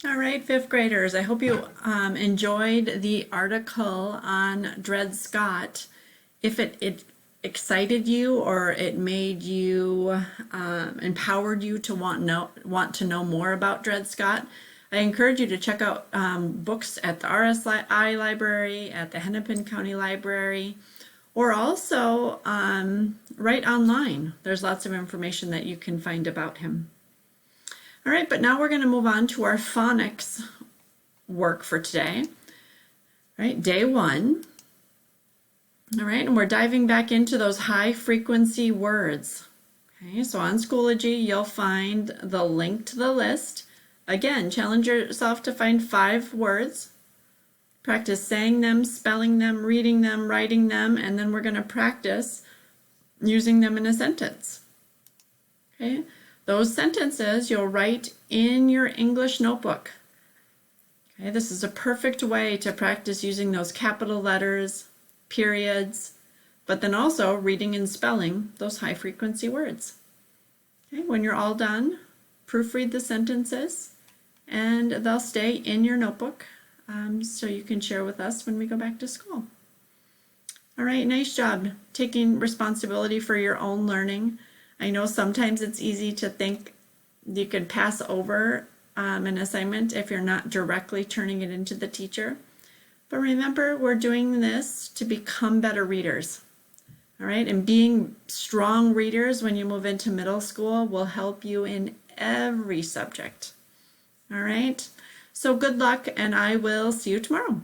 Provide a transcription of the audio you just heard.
All right, fifth graders, I hope you enjoyed the article on Dred Scott. If it excited you or it made you empowered you to want to know more about Dred Scott, I encourage you to check out books at the RSI Library, at the Hennepin County Library, or also right online. There's lots of information that you can find about him. All right, but now we're going to move on to our phonics work for today. All right, day one. All right, and we're diving back into those high frequency words. Okay, so on Schoology, you'll find the link to the list. Again, challenge yourself to find 5 words. Practice saying them, spelling them, reading them, writing them, and then we're going to practice using them in a sentence. Okay, those sentences you'll write in your English notebook. Okay, this is a perfect way to practice using those capital letters, periods, but then also reading and spelling those high frequency words. Okay, when you're all done, proofread the sentences and they'll stay in your notebook so you can share with us when we go back to school. All right, nice job taking responsibility for your own learning. I know sometimes it's easy to think you could pass over an assignment if you're not directly turning it into the teacher. But remember, we're doing this to become better readers. All right, and being strong readers when you move into middle school will help you in every subject. All right, so good luck, and I will see you tomorrow.